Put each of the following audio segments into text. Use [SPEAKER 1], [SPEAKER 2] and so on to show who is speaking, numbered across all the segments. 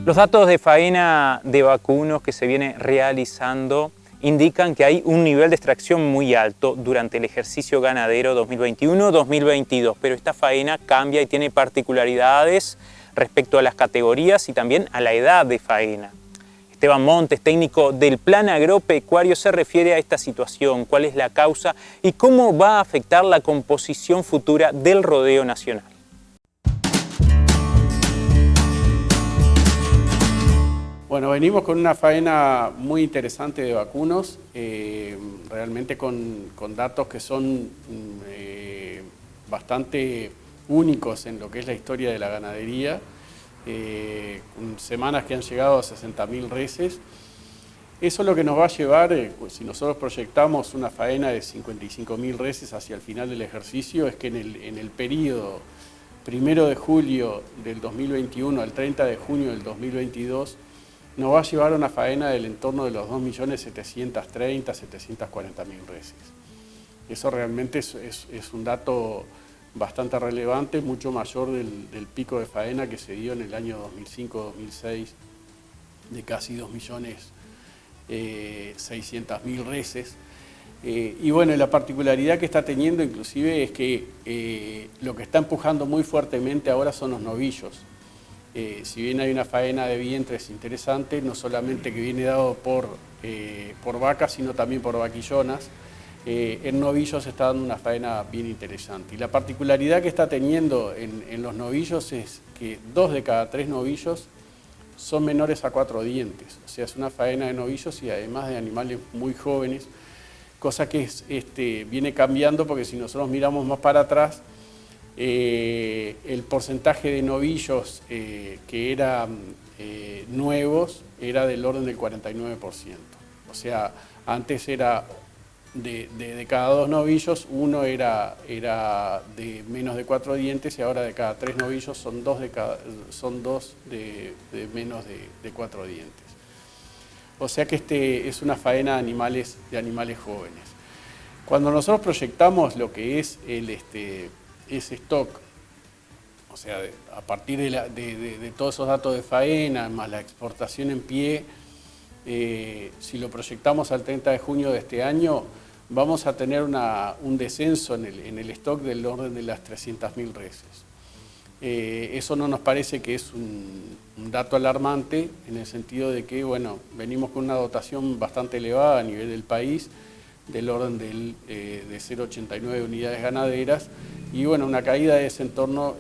[SPEAKER 1] Los datos de faena de vacunos que se viene realizando indican que hay un nivel de extracción muy alto durante el ejercicio ganadero 2021-2022, pero esta faena cambia y tiene particularidades respecto a las categorías y también a la edad de faena. Esteban Montes, técnico del Plan Agropecuario, se refiere a esta situación, cuál es la causa y cómo va a afectar la composición futura del rodeo nacional.
[SPEAKER 2] Bueno, venimos con una faena muy interesante de vacunos, realmente con datos que son bastante únicos en lo que es la historia de la ganadería, con semanas que han llegado a 60.000 reses. Eso es lo que nos va a llevar, si nosotros proyectamos una faena de 55.000 reses hacia el final del ejercicio, es que en el periodo 1 de julio del 2021 al 30 de junio del 2022, nos va a llevar a una faena del entorno de los 2.730.000, 740.000 reses. Eso realmente es un dato bastante relevante, mucho mayor del pico de faena que se dio en el año 2005-2006 de casi 2.600.000 reses. Y bueno, la particularidad que está teniendo inclusive es que lo que está empujando muy fuertemente ahora son los novillos. Si bien hay una faena de vientres interesante, no solamente que viene dado por vacas, sino también por vaquillonas, en novillos está dando una faena bien interesante. Y la particularidad que está teniendo en los novillos es que 2 de cada 3 novillos son menores a 4 dientes. O sea, es una faena de novillos y además de animales muy jóvenes, cosa que viene cambiando porque si nosotros miramos más para atrás, el porcentaje de novillos que eran nuevos era del orden del 49%. O sea, antes era de cada 2 novillos, uno era de menos de 4 dientes y ahora de cada 3 novillos son 2 de menos de 4 dientes. O sea que es una faena de animales jóvenes. Cuando nosotros proyectamos lo que es ese stock, o sea, a partir de todos esos datos de faena, más la exportación en pie, si lo proyectamos al 30 de junio de este año, vamos a tener un descenso en el stock del orden de las 300.000 reses. Eso no nos parece que es un dato alarmante, en el sentido de que, bueno, venimos con una dotación bastante elevada a nivel del país, del orden de 0,89 unidades ganaderas, y bueno, una caída de ese entorno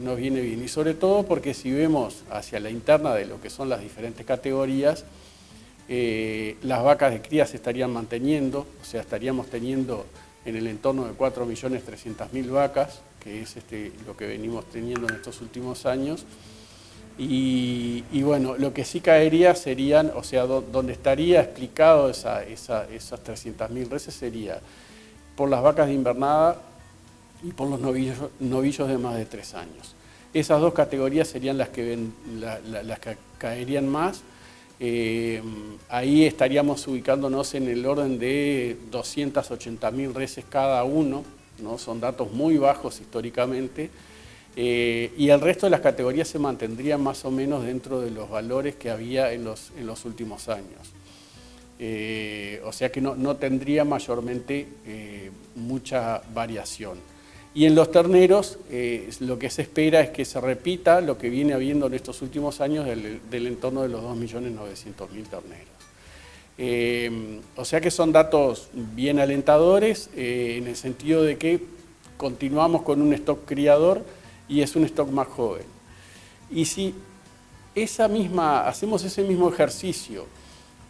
[SPEAKER 2] nos viene bien, y sobre todo porque si vemos hacia la interna de lo que son las diferentes categorías, las vacas de cría se estarían manteniendo, o sea, estaríamos teniendo en el entorno de 4.300.000 vacas, que es lo que venimos teniendo en estos últimos años, y bueno, lo que sí caería serían, o sea, donde estaría explicado esas 300.000 reses sería por las vacas de invernada y por los novillos de más de 3 años. Esas dos categorías serían las que caerían más. Ahí estaríamos ubicándonos en el orden de 280.000 reses cada uno, ¿no? Son datos muy bajos históricamente, y el resto de las categorías se mantendrían más o menos dentro de los valores que había en los últimos años. O sea que no tendría mayormente mucha variación. Y en los terneros lo que se espera es que se repita lo que viene habiendo en estos últimos años del entorno de los 2.900.000 terneros. O sea que son datos bien alentadores en el sentido de que continuamos con un stock criador y es un stock más joven. Y si hacemos ese mismo ejercicio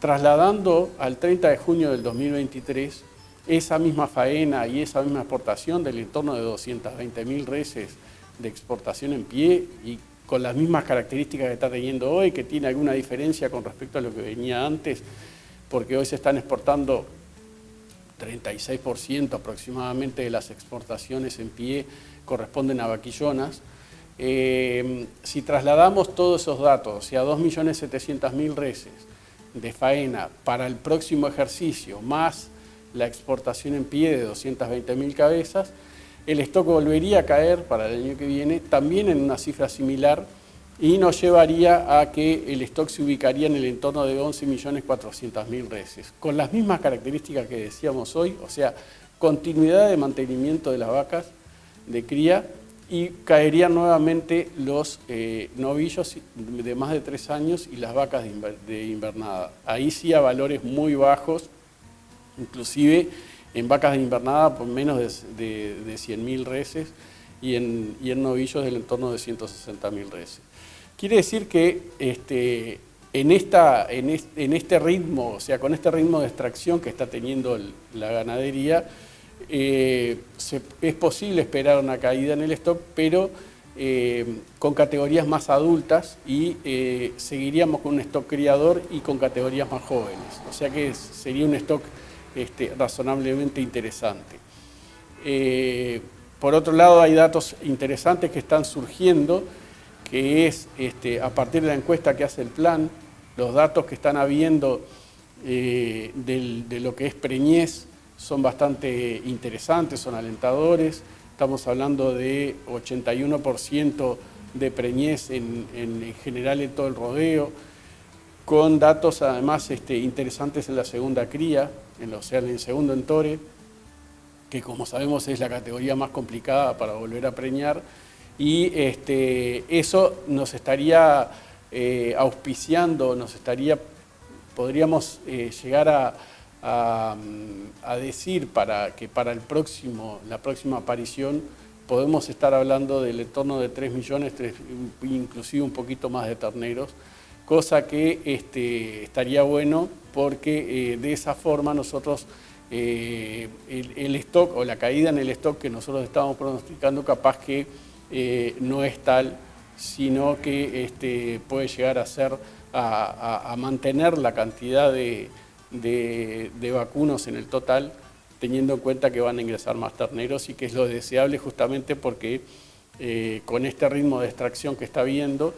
[SPEAKER 2] trasladando al 30 de junio del 2023, esa misma faena y esa misma exportación del entorno de 220.000 reses de exportación en pie y con las mismas características que está teniendo hoy, que tiene alguna diferencia con respecto a lo que venía antes, porque hoy se están exportando 36% aproximadamente de las exportaciones en pie corresponden a vaquillonas. Si trasladamos todos esos datos, o sea, 2.700.000 reses de faena para el próximo ejercicio, más la exportación en pie de 220.000 cabezas, el stock volvería a caer para el año que viene, también en una cifra similar y nos llevaría a que el stock se ubicaría en el entorno de 11.400.000 reses, con las mismas características que decíamos hoy, o sea, continuidad de mantenimiento de las vacas de cría, y caerían nuevamente los novillos de más de 3 años y las vacas de invernada. Ahí sí a valores muy bajos, inclusive en vacas de invernada por menos de 100.000 reses y en novillos del entorno de 160.000 reses. Quiere decir que en este ritmo, o sea, con este ritmo de extracción que está teniendo la ganadería, es posible esperar una caída en el stock, pero con categorías más adultas y seguiríamos con un stock criador y con categorías más jóvenes. O sea que sería un stock razonablemente interesante. Por otro lado, hay datos interesantes que están surgiendo, que es a partir de la encuesta que hace el plan, los datos que están habiendo de lo que es preñez son bastante interesantes, son alentadores. Estamos hablando de 81% de preñez en general en todo el rodeo, con datos además interesantes en la segunda cría, en el segundo entore, que como sabemos es la categoría más complicada para volver a preñar, y eso nos estaría auspiciando, podríamos llegar a decir que para la próxima aparición podemos estar hablando del entorno de 3 millones, inclusive un poquito más de terneros, cosa que estaría bueno porque de esa forma nosotros el stock o la caída en el stock que nosotros estamos pronosticando capaz que no es tal, sino que puede llegar a ser a mantener la cantidad de vacunos en el total, teniendo en cuenta que van a ingresar más terneros y que es lo deseable justamente porque con este ritmo de extracción que está habiendo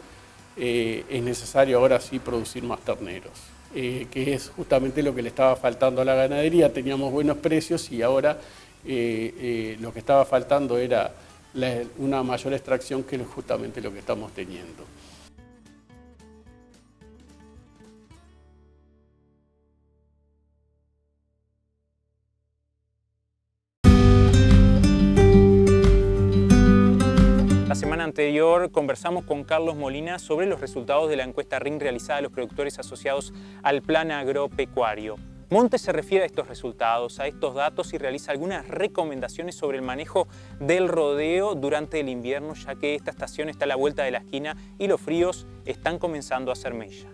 [SPEAKER 2] es necesario ahora sí producir más terneros, que es justamente lo que le estaba faltando a la ganadería. Teníamos buenos precios y ahora lo que estaba faltando era una mayor extracción, que es justamente lo que estamos teniendo.
[SPEAKER 1] La semana anterior conversamos con Carlos Molina sobre los resultados de la encuesta RIN realizada a los productores asociados al Plan Agropecuario. Montes se refiere a estos resultados, a estos datos y realiza algunas recomendaciones sobre el manejo del rodeo durante el invierno, ya que esta estación está a la vuelta de la esquina y los fríos están comenzando a hacer mella.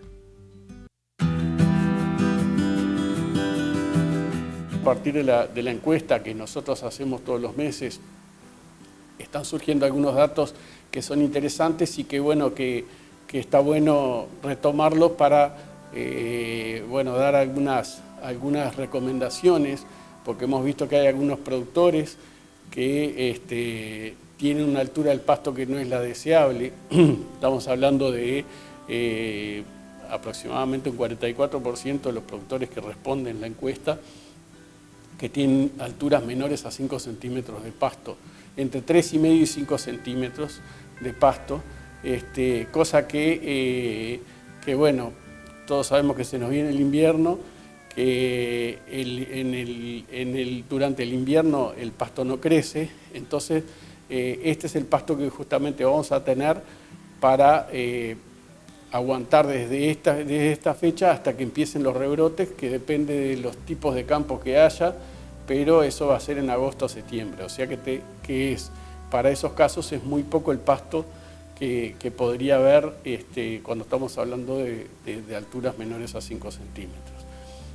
[SPEAKER 2] A partir de la encuesta que nosotros hacemos todos los meses, están surgiendo algunos datos que son interesantes y que está bueno retomarlos para dar algunas recomendaciones, porque hemos visto que hay algunos productores que tienen una altura del pasto que no es la deseable. Estamos hablando de aproximadamente un 44% de los productores que responden en la encuesta que tienen alturas menores a 5 centímetros de pasto, entre 3,5 y 5 centímetros de pasto, cosa que bueno, todos sabemos que se nos viene el invierno, que durante el invierno el pasto no crece, entonces este es el pasto que justamente vamos a tener para aguantar desde esta fecha hasta que empiecen los rebrotes, que depende de los tipos de campos que haya, pero eso va a ser en agosto o septiembre, o sea que para esos casos es muy poco el pasto que podría haber cuando estamos hablando de alturas menores a 5 centímetros.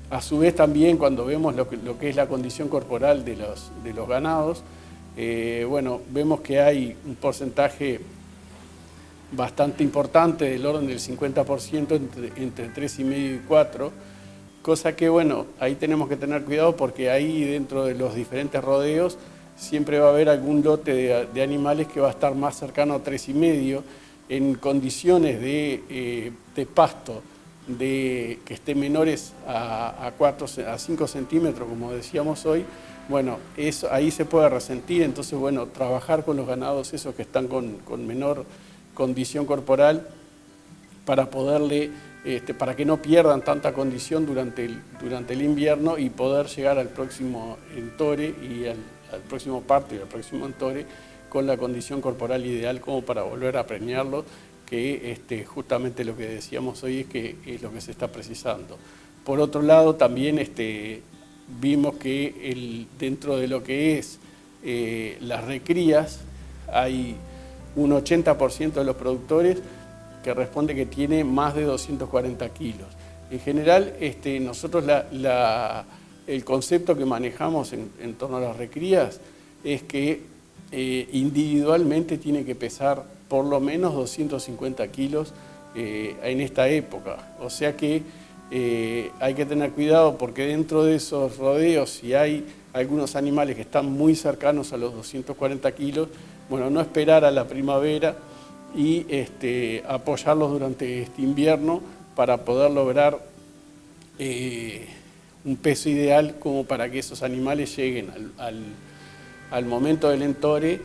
[SPEAKER 2] A su vez también cuando vemos lo que es la condición corporal de los ganados, vemos que hay un porcentaje bastante importante del orden del 50% entre 3,5 y 4, cosa que ahí tenemos que tener cuidado porque ahí dentro de los diferentes rodeos siempre va a haber algún lote de animales que va a estar más cercano a 3,5 en condiciones de pasto que estén menores a 5 centímetros, como decíamos hoy. Eso, ahí se puede resentir, entonces trabajar con los ganados esos que están con menor condición corporal para que no pierdan tanta condición durante el invierno y poder llegar al próximo entore y al próximo parto y al próximo entore con la condición corporal ideal como para volver a preñarlo, que justamente lo que decíamos hoy es que es lo que se está precisando. Por otro lado, también vimos que dentro de lo que es las recrías, hay un 80% de los productores que responde que tiene más de 240 kilos. En general, nosotros el concepto que manejamos en torno a las recrías es que individualmente tiene que pesar por lo menos 250 kilos en esta época. O sea que hay que tener cuidado porque dentro de esos rodeos, si hay algunos animales que están muy cercanos a los 240 kilos, bueno, no esperar a la primavera y apoyarlos durante este invierno para poder lograr un peso ideal como para que esos animales lleguen al momento del entore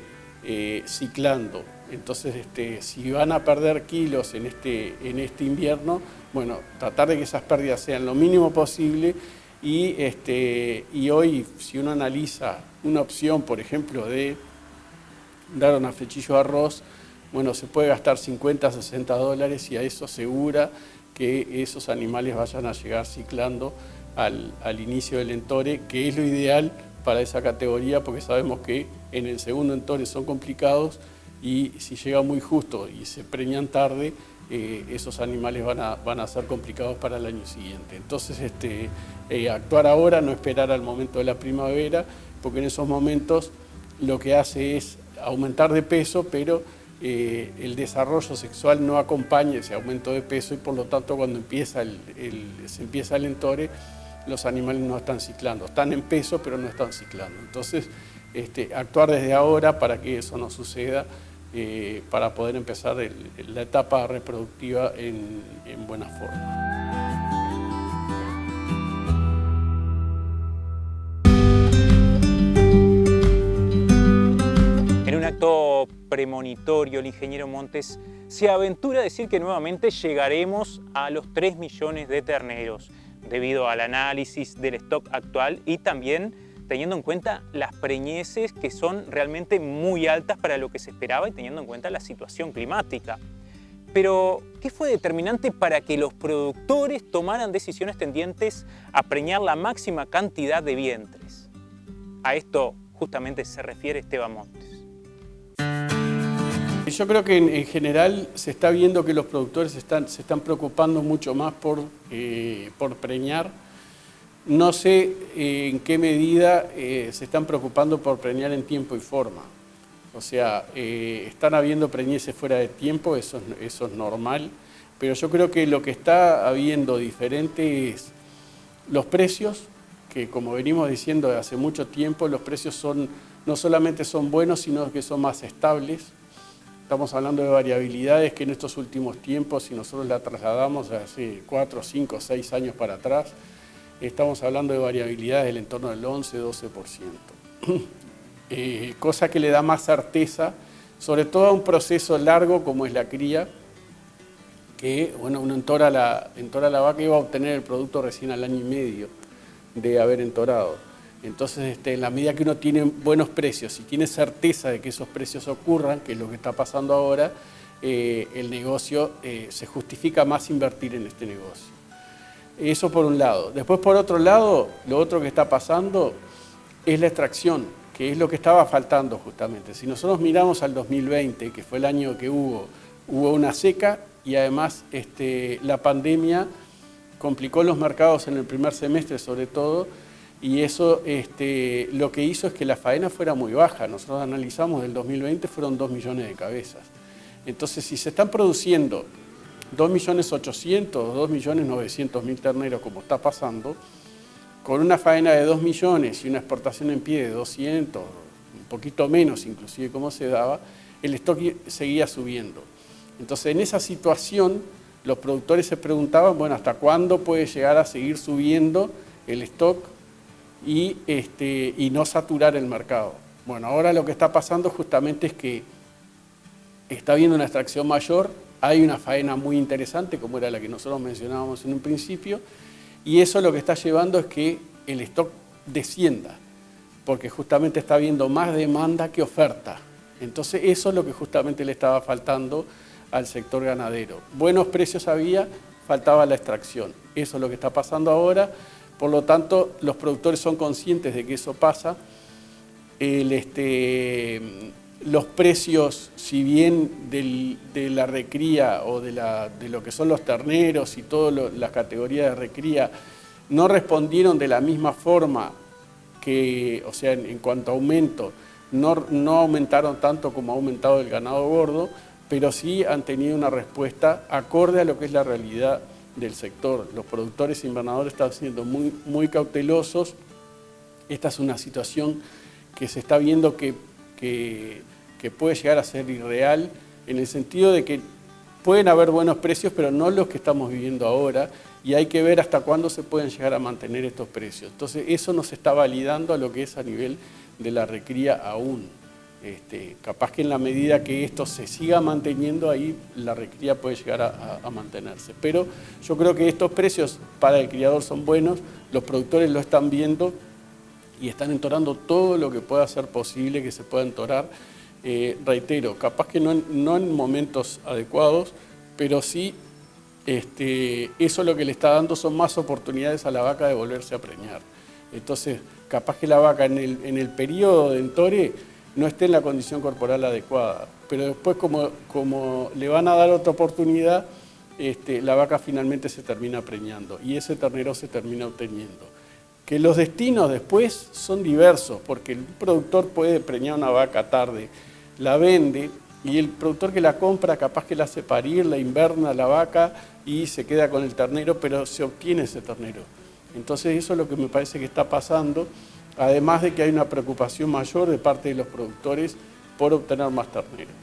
[SPEAKER 2] ciclando. Entonces, si van a perder kilos en este invierno, bueno, tratar de que esas pérdidas sean lo mínimo posible y hoy, si uno analiza una opción, por ejemplo, de dar una flechillo de arroz, bueno, se puede gastar 50, 60 dólares y a eso asegura que esos animales vayan a llegar ciclando al inicio del entore, que es lo ideal para esa categoría, porque sabemos que en el segundo entore son complicados y si llega muy justo y se preñan tarde, esos animales van a ser complicados para el año siguiente. Entonces, actuar ahora, no esperar al momento de la primavera, porque en esos momentos lo que hace es aumentar de peso, pero el desarrollo sexual no acompaña ese aumento de peso y por lo tanto cuando se empieza el entore, los animales no están ciclando, están en peso pero no están ciclando. Entonces, actuar desde ahora para que eso no suceda, para poder empezar la etapa reproductiva en buena forma.
[SPEAKER 1] En un acto premonitorio, el ingeniero Montes se aventura a decir que nuevamente llegaremos a los 3 millones de terneros, debido al análisis del stock actual y también teniendo en cuenta las preñeces que son realmente muy altas para lo que se esperaba y teniendo en cuenta la situación climática. Pero, ¿qué fue determinante para que los productores tomaran decisiones tendientes a preñar la máxima cantidad de vientres? A esto justamente se refiere Esteban Montes.
[SPEAKER 2] Yo creo que en general se está viendo que los productores se están preocupando mucho más por preñar. No sé en qué medida se están preocupando por preñar en tiempo y forma. O sea, están habiendo preñeces fuera de tiempo, eso es normal, pero yo creo que lo que está habiendo diferente es los precios, que como venimos diciendo de hace mucho tiempo, los precios no solamente son buenos, sino que son más estables. Estamos hablando de variabilidades que en estos últimos tiempos, si nosotros la trasladamos hace 4, 5, 6 años para atrás, estamos hablando de variabilidades del entorno del 11, 12%. Cosa que le da más certeza, sobre todo a un proceso largo como es la cría, que bueno, uno entora la vaca y va a obtener el producto recién al año y medio de haber entorado. Entonces, en la medida que uno tiene buenos precios y tiene certeza de que esos precios ocurran, que es lo que está pasando ahora, el negocio se justifica más invertir en este negocio. Eso por un lado. Después, por otro lado, lo otro que está pasando es la extracción, que es lo que estaba faltando justamente. Si nosotros miramos al 2020, que fue el año que hubo una seca y además la pandemia complicó los mercados en el primer semestre sobre todo, y eso lo que hizo es que la faena fuera muy baja. Nosotros analizamos del 2020 fueron 2 millones de cabezas. Entonces, si se están produciendo 2.800.000 o 2.900.000 terneros como está pasando, con una faena de 2 millones y una exportación en pie de 200, un poquito menos inclusive como se daba, el stock seguía subiendo. Entonces, en esa situación, los productores se preguntaban, bueno, ¿hasta cuándo puede llegar a seguir subiendo el stock y no saturar el mercado? Bueno, ahora lo que está pasando justamente es que está habiendo una extracción mayor hay una faena muy interesante, como era la que nosotros mencionábamos en un principio, y eso lo que está llevando es que el stock descienda, porque justamente está habiendo más demanda que oferta. Entonces eso es lo que justamente le estaba faltando al sector ganadero. Buenos precios había, faltaba la extracción. Eso es lo que está pasando ahora. Por lo tanto, los productores son conscientes de que eso pasa. Los precios, si bien de la recría o de lo que son los terneros y todas las categorías de recría, no respondieron de la misma forma que, o sea, en cuanto a aumento, no aumentaron tanto como ha aumentado el ganado gordo, pero sí han tenido una respuesta acorde a lo que es la realidad del sector. Los productores invernadores están siendo muy cautelosos. Esta es una situación que se está viendo que puede llegar a ser irreal, en el sentido de que pueden haber buenos precios, pero no los que estamos viviendo ahora, y hay que ver hasta cuándo se pueden llegar a mantener estos precios. Entonces eso nos está validando a lo que es a nivel de la recría aún. Capaz que en la medida que esto se siga manteniendo, ahí la recría puede llegar a mantenerse. Pero yo creo que estos precios para el criador son buenos, los productores lo están viendo y están entorando todo lo que pueda ser posible que se pueda entorar. Reitero, capaz que no en momentos adecuados, pero sí eso lo que le está dando son más oportunidades a la vaca de volverse a preñar. Entonces, capaz que la vaca en el periodo de entore no esté en la condición corporal adecuada, pero después como le van a dar otra oportunidad, la vaca finalmente se termina preñando y ese ternero se termina obteniendo. Que los destinos después son diversos, porque el productor puede preñar una vaca tarde, la vende, y el productor que la compra capaz que la hace parir, la inverna la vaca y se queda con el ternero, pero se obtiene ese ternero. Entonces eso es lo que me parece que está pasando, además de que hay una preocupación mayor de parte de los productores por obtener más terneros.